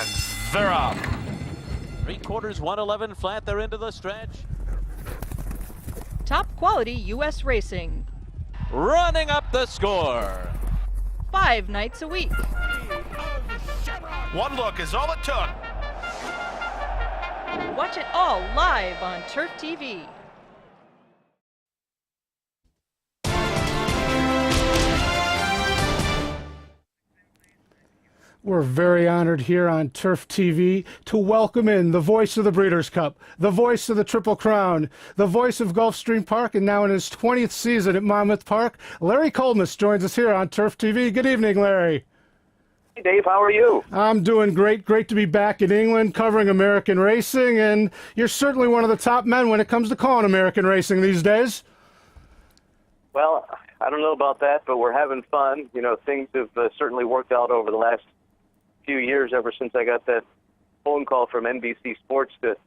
And they're up. 3/4, 111 flat. They're into the stretch. Top quality U.S. racing. Running up the score. 5 nights a week. One look is all it took. Watch it all live on Turf TV. We're very honored here on Turf TV to welcome in the voice of the Breeders' Cup, the voice of the Triple Crown, the voice of Gulfstream Park, and now in his 20th season at Monmouth Park, Larry Kolmus joins us here on Turf TV. Good evening, Larry. Hey, Dave, how are you? I'm doing great. Great to be back in England covering American racing, and you're certainly one of the top men when it comes to calling American racing these days. Well, I don't know about that, but we're having fun. You know, things have certainly worked out over the last few years, ever since I got that phone call from NBC Sports to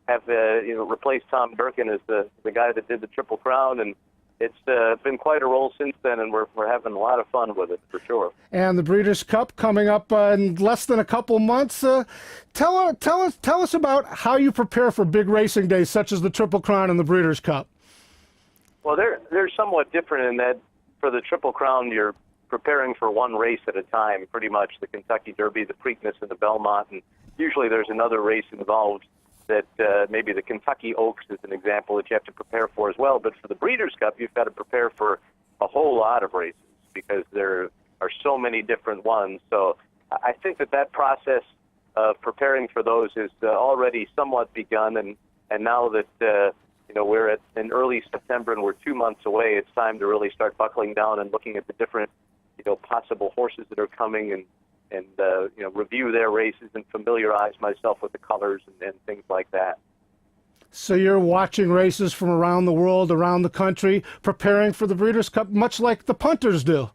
have replace Tom Durkin as the guy that did the Triple Crown, and it's been quite a roll since then, and we're having a lot of fun with it for sure. And the Breeders' Cup coming up in less than a couple months. Tell us about how you prepare for big racing days such as the Triple Crown and the Breeders' Cup. Well, they're somewhat different in that for the Triple Crown, you're preparing for one race at a time, pretty much, the Kentucky Derby, the Preakness, and the Belmont, and usually there's another race involved that maybe the Kentucky Oaks is an example that you have to prepare for as well. But for the Breeders' Cup, you've got to prepare for a whole lot of races because there are so many different ones. So I think that process of preparing for those is already somewhat begun, and now that we're in early September and we're 2 months away, it's time to really start buckling down and looking at the different possible horses that are coming and review their races and familiarize myself with the colors and things like that. So you're watching races from around the world, around the country, preparing for the Breeders' Cup, much like the punters do.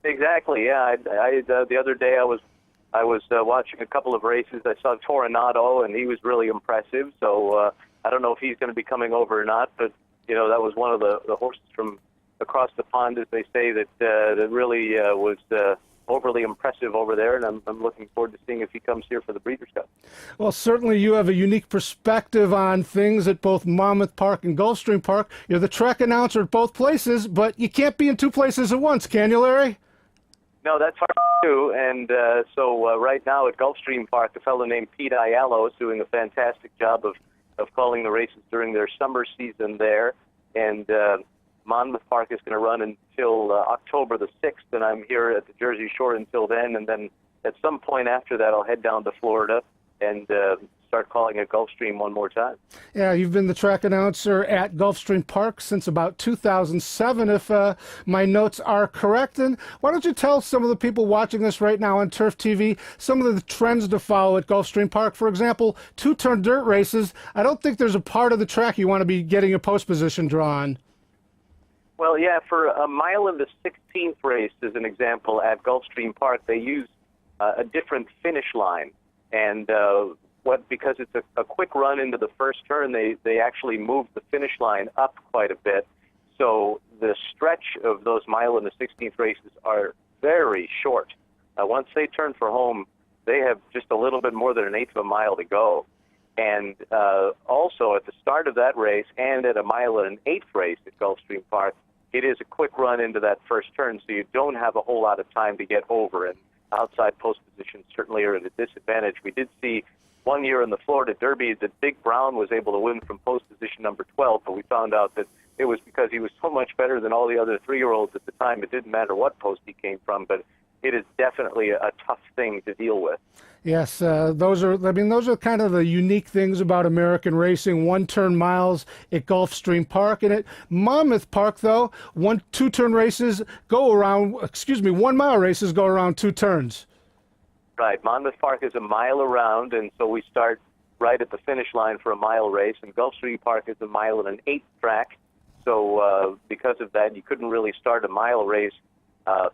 Exactly. Yeah. The other day I was watching a couple of races. I saw Toronado, and he was really impressive. So I don't know if he's going to be coming over or not, but that was one of the horses from across the pond, as they say, that really was overly impressive over there, and I'm looking forward to seeing if he comes here for the Breeders' Cup. Well, certainly you have a unique perspective on things at both Monmouth Park and Gulfstream Park. You're the track announcer at both places, but you can't be in two places at once, can you, Larry? No, that's hard to do, and so right now at Gulfstream Park, a fellow named Pete Aiello is doing a fantastic job of calling the races during their summer season there, and Monmouth Park is going to run until October the 6th, and I'm here at the Jersey Shore until then. And then at some point after that, I'll head down to Florida and start calling at Gulfstream one more time. Yeah, you've been the track announcer at Gulfstream Park since about 2007, if my notes are correct. And why don't you tell some of the people watching this right now on Turf TV some of the trends to follow at Gulfstream Park? For example, two-turn dirt races. I don't think there's a part of the track you want to be getting a post position drawn. Well, yeah, for a mile in the 16th race, as an example, at Gulfstream Park, they use a different finish line. And because it's a quick run into the first turn, they actually move the finish line up quite a bit. So the stretch of those mile in the 16th races are very short. Once they turn for home, they have just a little bit more than an eighth of a mile to go. And also at the start of that race and at a mile and an eighth race at Gulfstream Park, it is a quick run into that first turn, so you don't have a whole lot of time to get over, and outside post positions certainly are at a disadvantage. We did see one year in the Florida Derby that Big Brown was able to win from post position number 12, but we found out that it was because he was so much better than all the other three-year-olds at the time. It didn't matter what post he came from, but it is definitely a tough thing to deal with. Yes, those are kind of the unique things about American racing. One-turn miles at Gulfstream Park, and at Monmouth Park, though, 1-mile races go around two turns. Right, Monmouth Park is a mile around, and so we start right at the finish line for a mile race, and Gulfstream Park is a mile and an eighth track. So because of that, you couldn't really start a mile race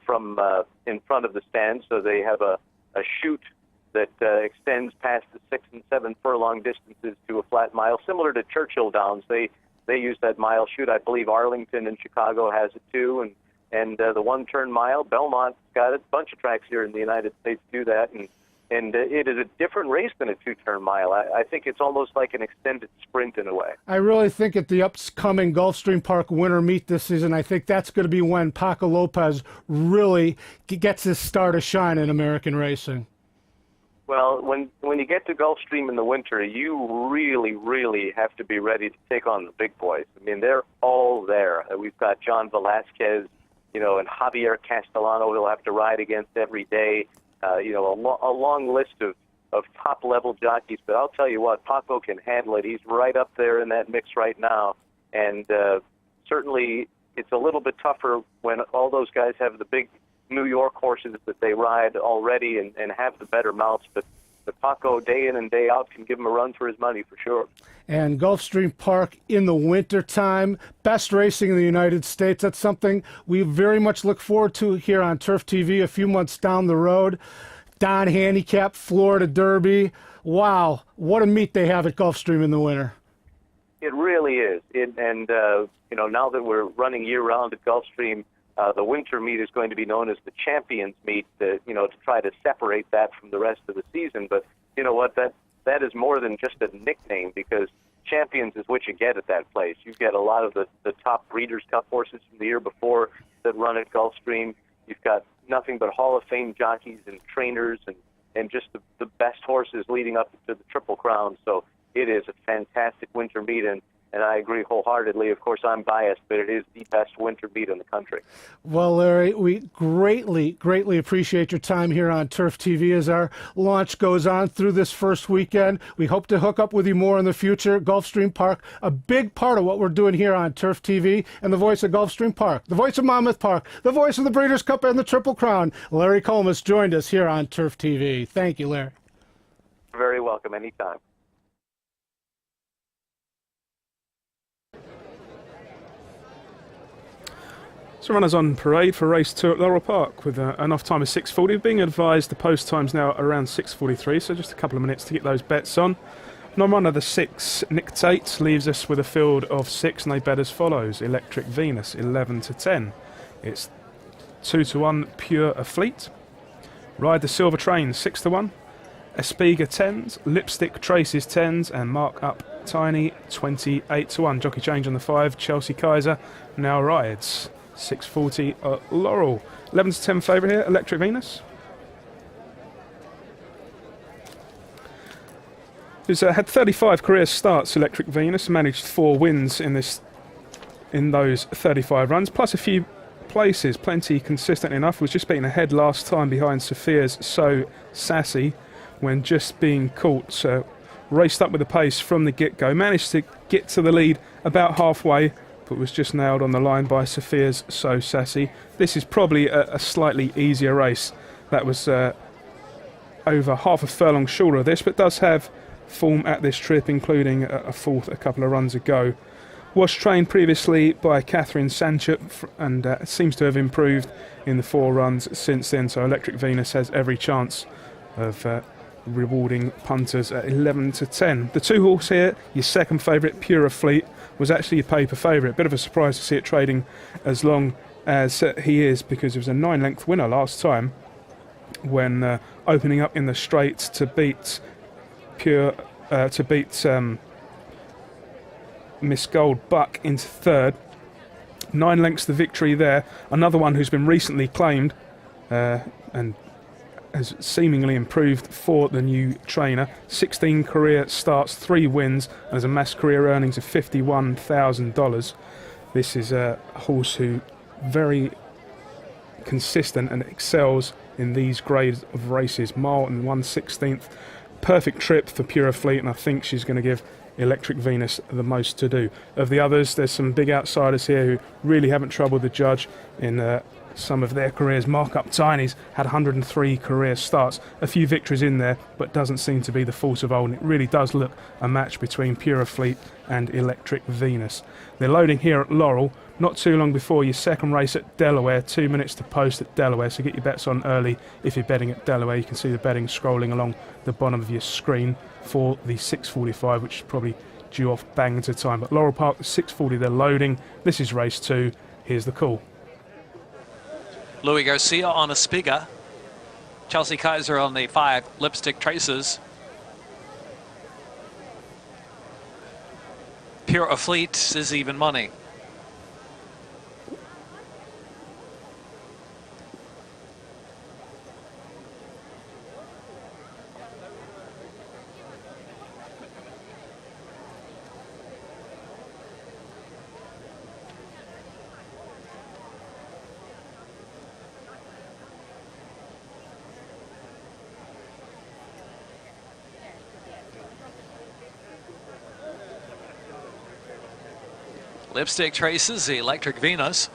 from in front of the stand, so they have a chute that extends past the 6 and 7 furlong distances to a flat mile, similar to Churchill Downs. They use that mile chute. I believe Arlington in Chicago has it too, and the one-turn mile, Belmont's got a bunch of tracks here in the United States do that, and And it is a different race than a two-turn mile. I think it's almost like an extended sprint in a way. I really think at the upcoming Gulfstream Park winter meet this season, I think that's going to be when Paco Lopez really gets his star to shine in American racing. Well, when you get to Gulfstream in the winter, you really, really have to be ready to take on the big boys. I mean, they're all there. We've got John Velasquez, and Javier Castellano he'll have to ride against every day. A long list of top-level jockeys. But I'll tell you what, Paco can handle it. He's right up there in that mix right now. And certainly it's a little bit tougher when all those guys have the big New York horses that they ride already and have the better mounts. But Paco, day in and day out, can give him a run for his money for sure. And Gulfstream Park in the wintertime, best racing in the United States. That's something we very much look forward to here on Turf TV a few months down the road. Don Handicap, Florida Derby. Wow, what a meet they have at Gulfstream in the winter. It really is. Now that we're running year-round at Gulfstream, the winter meet is going to be known as the Champions Meet, to try to separate that from the rest of the season. But you know what? That is more than just a nickname, because Champions is what you get at that place. You get a lot of the top Breeders' Cup horses from the year before that run at Gulfstream. You've got nothing but Hall of Fame jockeys and trainers and just the best horses leading up to the Triple Crown. So it is a fantastic winter meet, and I agree wholeheartedly. Of course, I'm biased, but it is the best winter meet in the country. Well, Larry, we greatly, greatly appreciate your time here on Turf TV as our launch goes on through this first weekend. We hope to hook up with you more in the future. Gulfstream Park, a big part of what we're doing here on Turf TV, and the voice of Gulfstream Park, the voice of Monmouth Park, the voice of the Breeders' Cup and the Triple Crown. Larry Collmus joined us here on Turf TV. Thank you, Larry. You're very welcome. Anytime. So runners on parade for race 2 at Laurel Park with an off time of 6:40. Being advised the post time's now around 6:43, so just a couple of minutes to get those bets on. Non-runner the 6, Nick Tate, leaves us with a field of 6, and they bet as follows. Electric Venus, 11-10. It's 2-1, Pure Fleet. Ride the Silver Train, 6-1. Espiga 10s, Lipstick Traces 10s, and Mark Up Tiny, 28-1. Jockey change on the 5, Chelsea Kaiser now rides. 6:40 Laurel. 11-10 favourite here, Electric Venus. Who's had 35 career starts, Electric Venus, managed 4 wins in those 35 runs, plus a few places, plenty consistent enough. Was just beaten ahead last time behind Sophia's So Sassy when just being caught. So raced up with the pace from the get-go, managed to get to the lead about halfway, but was just nailed on the line by Sophia's So Sassy. This is probably a slightly easier race. That was over half a furlong shorter of this, but does have form at this trip, including a fourth a couple of runs ago. Was trained previously by Catherine Sanchut and seems to have improved in the 4 runs since then, so Electric Venus has every chance of rewarding punters at 11-10. The 2 horse here, your second favourite, Pure Fleet, was actually a paper favourite. Bit of a surprise to see it trading as long as he is, because it was a 9-length winner last time when opening up in the straight to beat Miss Gold Buck into 3rd. 9 lengths the victory there. Another one who's been recently claimed and has seemingly improved for the new trainer. 16 career starts, 3 wins, and has a mass career earnings of $51,000. This is a horse who very consistent and excels in these grades of races. Mile and 1/16. Perfect trip for Pure Fleet, and I think she's going to give Electric Venus the most to do. Of the others, there's some big outsiders here who really haven't troubled the judge in some of their careers. Mark Up Tiny's had 103 career starts, a few victories in there, but doesn't seem to be the force of old. And it really does look a match between Pure Fleet and Electric Venus. They're loading here at Laurel, not too long before your second race at Delaware. 2 minutes to post at Delaware, so get your bets on early if you're betting at Delaware. You can see the betting scrolling along the bottom of your screen for the 6:45, which is probably due off bang into time. But Laurel Park, the 6:40, they're loading. This is race 2. Here's the call. Louis Garcia on Espiga. Chelsea Kaiser on the 5, Lipstick Traces. Pure of Fleet is even money. Lipstick Traces, the Electric Venus.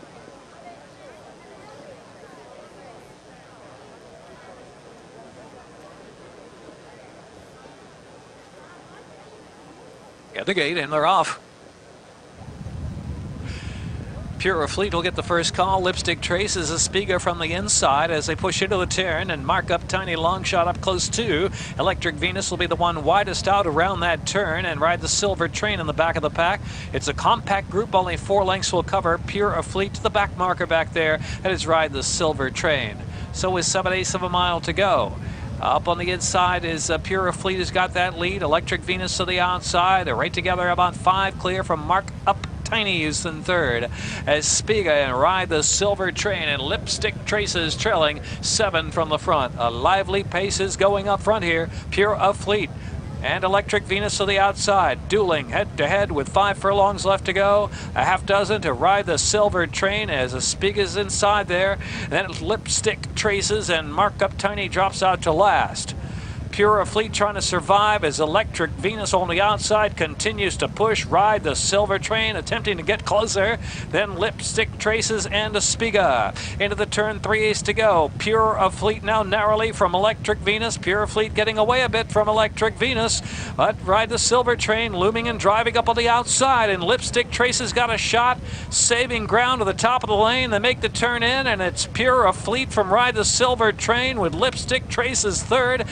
Get the gate and they're off. Pure of Fleet will get the first call. Lipstick Traces, a Spiga from the inside as they push into the turn and mark up Tiny Long Shot up close too. Electric Venus will be the one widest out around that turn and ride the Silver Train in the back of the pack. It's a compact group, only 4 lengths will cover. Pure of Fleet to the back marker back there. That is ride the Silver Train. So is 7/8 of a mile to go. Up on the inside is Pure of Fleet has got that lead. Electric Venus to the outside. They're right together about 5 clear from Mark Up Tiny Houston third as Spiga and ride the Silver Train and Lipstick Traces trailing 7 from the front. A lively pace is going up front here. Pure of Fleet and Electric Venus to the outside, dueling head to head with 5 furlongs left to go. A half dozen to ride the Silver Train as a Spiga's inside there. Then Lipstick Traces and Mark Up Tiny drops out to last. Pure of Fleet trying to survive as Electric Venus on the outside continues to push, ride the Silver Train, attempting to get closer. Then Lipstick Traces and a Spiga. Into the turn, 3/8 to go. Pure of Fleet now narrowly from Electric Venus. Pure of Fleet getting away a bit from Electric Venus. But ride the Silver Train looming and driving up on the outside. And Lipstick Traces got a shot, saving ground to the top of the lane. They make the turn in, and it's Pure of Fleet from ride the Silver Train with Lipstick Traces third.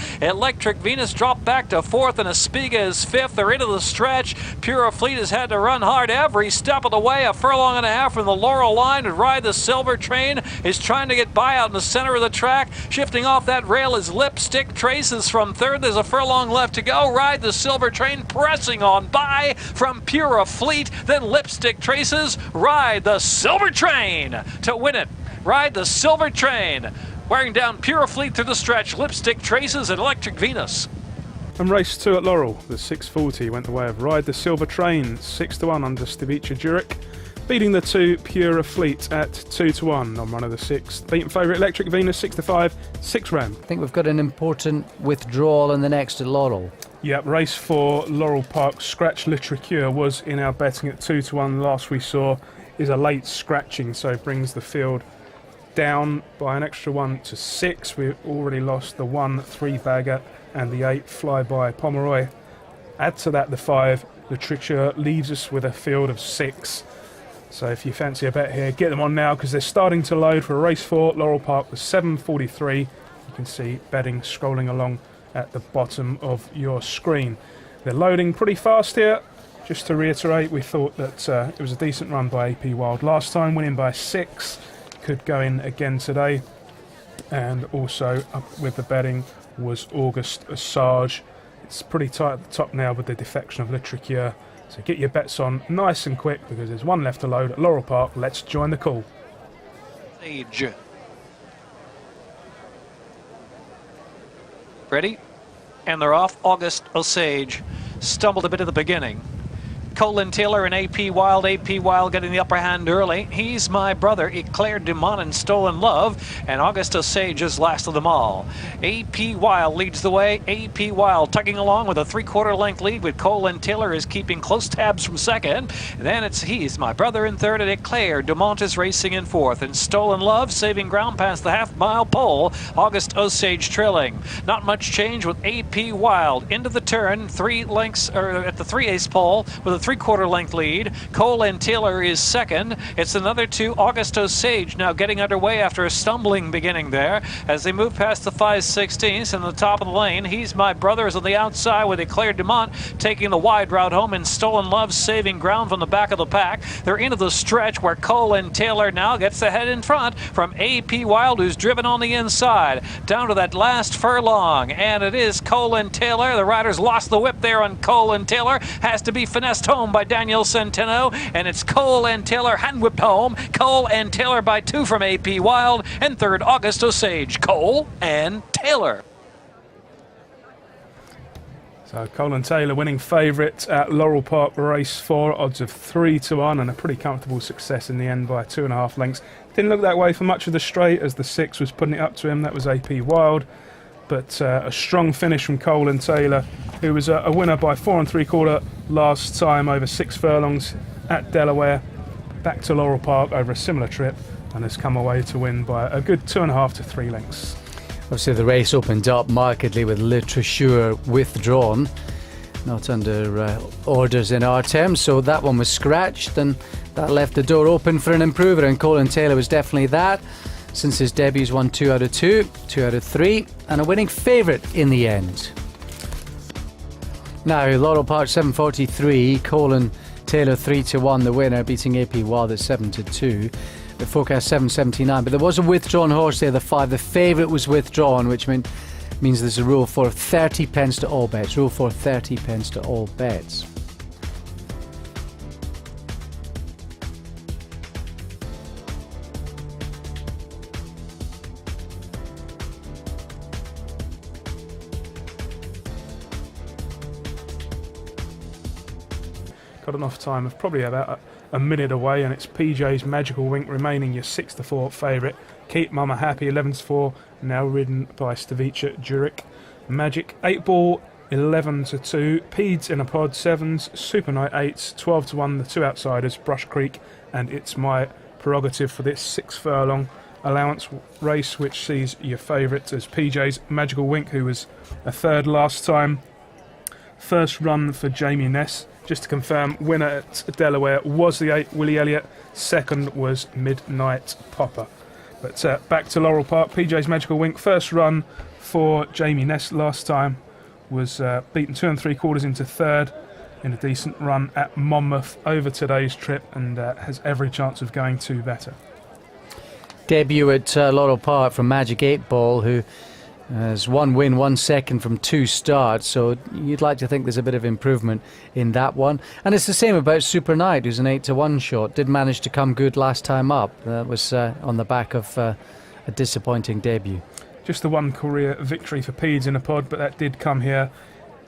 Electric Venus dropped back to 4th and a Spiga is 5th. They're into the stretch. Pure of Fleet has had to run hard every step of the way. A furlong and a half from the Laurel line to ride the Silver Train is trying to get by out in the center of the track. Shifting off that rail is Lipstick Traces from 3rd. There's a furlong left to go. Ride the Silver Train pressing on by from Pure of Fleet. Then Lipstick Traces ride the Silver Train to win it. Ride the Silver Train. Wearing down Pure of Fleet through the stretch, Lipstick Traces and Electric Venus. And race 2 at Laurel, the 640 went the way of Ride the Silver Train, 6-1 under Stivica Jurek, beating the 2 Pure of Fleet at 2-1 on run of the 6. Beaten favourite Electric Venus 6-5, 6 ran. I think we've got an important withdrawal in the next at Laurel. Yep, race 4, Laurel Park, Scratch Litricure was in our betting at 2-1. Last we saw is a late scratching, so brings the field down by an extra 1 to 6. We've already lost the 1 3-bagger and the 8 Flyby Pomeroy. Add to that the 5 Litricure leaves us with a field of 6. So if you fancy a bet here, get them on now because they're starting to load for race 4. Laurel Park was 7:43. You can see betting scrolling along at the bottom of your screen. They're loading pretty fast here. Just to reiterate, we thought that it was a decent run by AP Wild last time, winning by 6. Could go in again today. And also up with the betting was August Assange. It's pretty tight at the top now with the defection of Litricure. So get your bets on nice and quick because there's 1 left to load at Laurel Park. Let's join the call. Age. Ready? And they're off. August Osage stumbled a bit at the beginning. Colin Taylor and AP Wild. AP Wild getting the upper hand early. He's My Brother, Eclair Dumont and Stolen Love. And August Osage is last of them all. AP Wild leads the way. AP Wild tugging along with a 3/4 length lead with Colin Taylor is keeping close tabs from second. And then it's He's My Brother in third and Eclair Dumont is racing in fourth. And Stolen Love saving ground past the half-mile pole. August Osage trailing. Not much change with AP Wild into the turn. 3 lengths or at the 3/8 pole with a 3/4 length lead. Cole and Taylor is second. It's another two. Augusto Sage now getting underway after a stumbling beginning there as they move past the 5/16 in the top of the lane. He's My Brother is on the outside with Eclair Dumont taking the wide route home, and Stolen Love saving ground from the back of the pack. They're into the stretch where Cole and Taylor now gets the head in front from AP Wild, who's driven on the inside down to that last furlong, and it is Cole and Taylor. The riders lost the whip there on Cole and Taylor. Has to be finessed home by Daniel Centeno, and it's Cole and Taylor hand whipped home. Cole and Taylor by 2 from AP Wild, and third August Osage. Cole and Taylor. So Cole and Taylor winning favourite at Laurel Park Race 4, odds of 3-1, and a pretty comfortable success in the end by 2.5 lengths. Didn't look that way for much of the straight as the 6 was putting it up to him. That was AP Wild, but a strong finish from Cole and Taylor, who was a winner by 4 3/4 last time over 6 furlongs at Delaware. Back to Laurel Park over a similar trip, and has come away to win by a good 2.5 to 3 lengths. Obviously, the race opened up markedly with Le Trecheur withdrawn, not under orders in our terms, so that one was scratched, and that left the door open for an improver, and Colin Taylor was definitely that. Since his debut, he's won 2 out of 2, 2 out of 3, and a winning favourite in the end. Now, Laurel Park 7:43, Colin Taylor 3-1, the winner, beating AP Wild at 7-2. The forecast 7.79, but there was a withdrawn horse there, the 5. The favourite was withdrawn, which means there's a rule for 30 pence to all bets. Rule for 30 pence to all bets. Got an off time of probably about a minute away, and it's PJ's Magical Wink remaining your 6-4 favourite. Keep Mama Happy 11-4, now ridden by Stavica Jurek. Magic 8 Ball 11-2, Peds in a Pod 7s, Super Night 8s, 12-1, the 2 outsiders, Brush Creek, and It's My Prerogative for this 6 furlong allowance race, which sees your favourite as PJ's Magical Wink, who was a third last time. First run for Jamie Ness. Just to confirm, winner at Delaware was the 8, Willie Elliott. Second was Midnight Popper. But back to Laurel Park, PJ's Magical Wink. First run for Jamie Ness last time was beaten 2 3/4 into third in a decent run at Monmouth over today's trip, and has every chance of going 2 better. Debut at Laurel Park from Magic 8 Ball, who has 1 win, 1 second from 2 starts, so you'd like to think there's a bit of improvement in that one. And it's the same about Super Knight, who's an 8-1 shot. Did manage to come good last time up. That was on the back of a disappointing debut. Just the 1 career victory for Peds in a Pod, but that did come here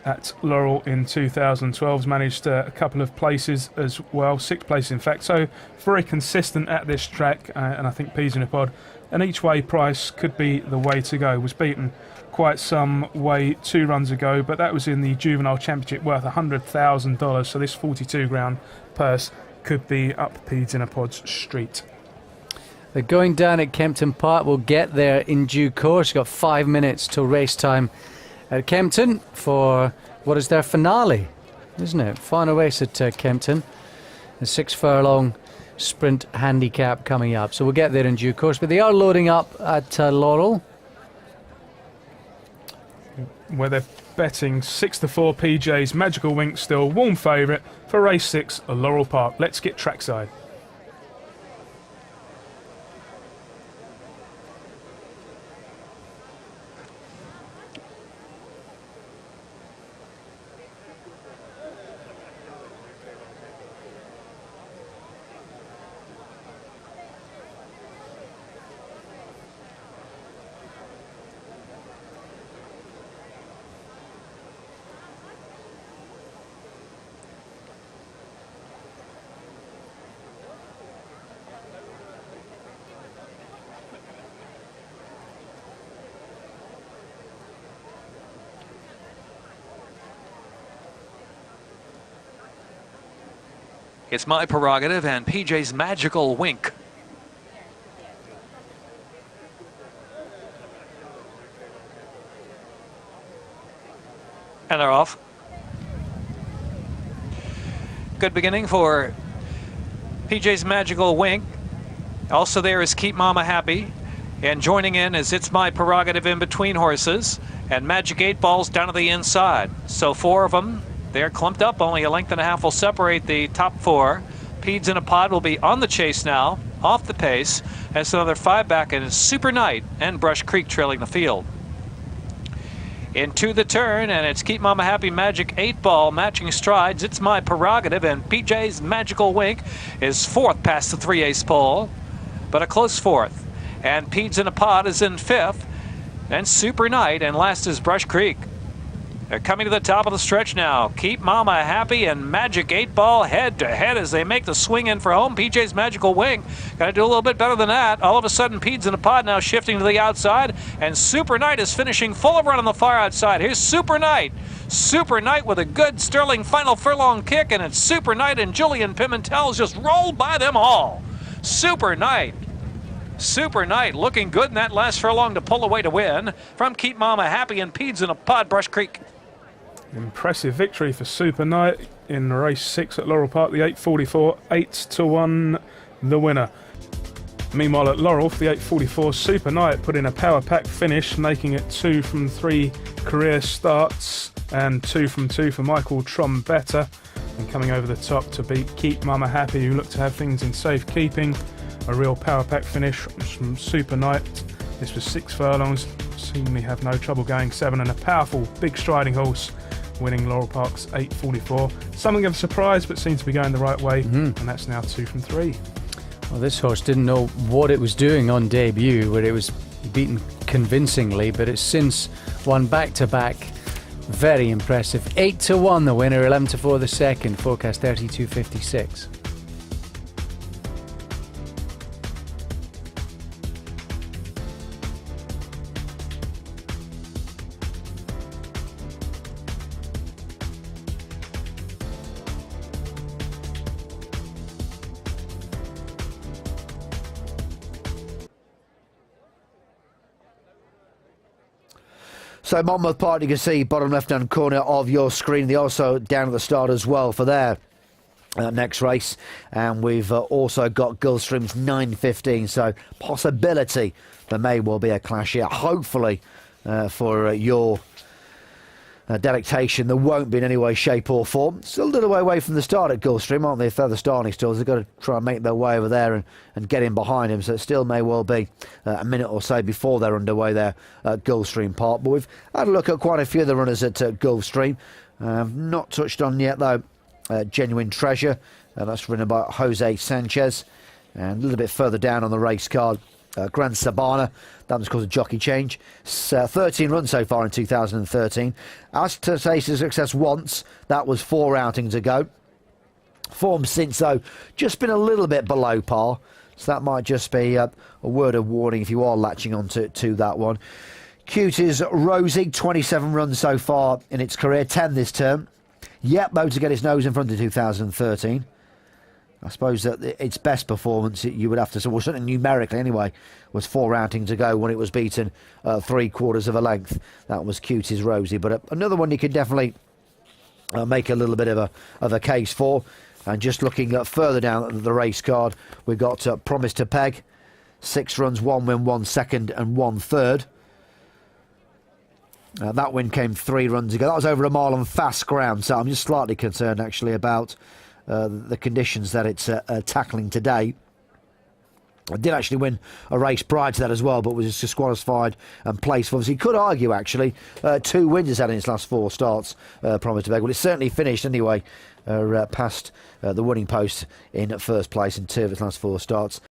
at Laurel in 2012. Managed a couple of places as well, 6 places in fact, so very consistent at this track, and I think Peds in a Pod, an each way price could be the way to go. Was beaten quite some way 2 runs ago, but that was in the Juvenile Championship, worth $100,000, so this 42 grand purse could be up Peds in a Pod's street. They're going down at Kempton Park. We'll get there in due course. You've got 5 minutes till race time at Kempton for what is their finale, isn't it? Final race at Kempton. The 6 furlong sprint handicap coming up. So we'll get there in due course. But they are loading up at Laurel, where they're betting 6-4 PJ's Magical Wink, still warm favourite for race 6 at Laurel Park. Let's get trackside. It's My Prerogative and PJ's Magical Wink. And they're off. Good beginning for PJ's Magical Wink. Also there is Keep Mama Happy. And joining in is It's My Prerogative in between horses. And Magic 8 Ball's down to the inside. So 4 of them, they're clumped up. Only a length and a half will separate the top 4. Peds in a Pod will be on the chase now, off the pace. As another 5 back, and it's Super Knight and Brush Creek trailing the field. Into the turn, and it's Keep Mama Happy, Magic 8 Ball matching strides. It's My Prerogative, and PJ's Magical Wink is 4th past the 3-ace pole, but a close 4th. And Peds in a Pod is in 5th, and Super Knight, and last is Brush Creek. They're coming to the top of the stretch now. Keep Mama Happy and Magic 8 Ball head to head as they make the swing in for home. PJ's Magical Wink got to do a little bit better than that. All of a sudden, Peds in a Pod now shifting to the outside, and Super Knight is finishing full of run on the far outside. Here's Super Knight. Super Knight with a good Sterling final furlong kick, and it's Super Knight and Julian Pimentel's just rolled by them all. Super Knight looking good in that last furlong to pull away to win from Keep Mama Happy and Peds in a Pod, Brush Creek. Impressive victory for Super Knight in race 6 at Laurel Park, the 8:44, 8-1 the winner. Meanwhile at Laurel for the 8:44, Super Knight put in a power pack finish, making it 2 from 3 career starts and 2 from 2 for Michael Trombetta, and coming over the top to beat Keep Mama Happy, who looked to have things in safekeeping. A real power pack finish from Super Knight. This was 6 furlongs, seemingly have no trouble going 7, and a powerful big striding horse winning Laurel Park's 8:44. Something of a surprise, but seems to be going the right way, and that's now 2 from 3. Well, this horse didn't know what it was doing on debut, where it was beaten convincingly, but it's since won back-to-back. Very impressive. 8-1 the winner, 11-4 the second, forecast 32.56. So Monmouth Park, you can see bottom left-hand corner of your screen. They're also down at the start as well for their next race. And we've also got Gulfstream's 9:15. So possibility there may well be a clash here. Hopefully for your delectation, there won't be in any way, shape or form. Still a little way away from the start at Gulfstream, aren't they? If they're the starting stalls, they've got to try and make their way over there and get in behind him. So it still may well be a minute or so before they're underway there at Gulfstream Park. But we've had a look at quite a few of the runners at Gulfstream. Not touched on yet, though, Genuine Treasure. That's ridden by Jose Sanchez. And a little bit further down on the race card, Grand Sabana. That was called a jockey change. 13 runs so far in 2013. As to taste of success once, that was 4 outings ago. Form since, though, just been a little bit below par. So that might just be a word of warning if you are latching on to that one. Cutie's Rosie, 27 runs so far in its career, 10 this term. Yet, though, to get its nose in front of 2013. I suppose that its best performance, you would have to say, well, certainly numerically anyway, was 4 outings ago when it was beaten 3/4 of a length. That was Cutie's Rosie. But another one you could definitely make a little bit of a case for. And just looking further down the race card, we've got Promise to Peg. 6 runs, 1 win, 1 second and 1 third. That win came 3 runs ago. That was over a mile on fast ground. So I'm just slightly concerned actually about the conditions that it's tackling today. I did actually win a race prior to that as well, but was disqualified and placed. Obviously, you could argue actually 2 wins it's had in its last 4 starts. Promise to Beg. Well, it's certainly finished anyway, past the winning post in first place in 2 of its last 4 starts.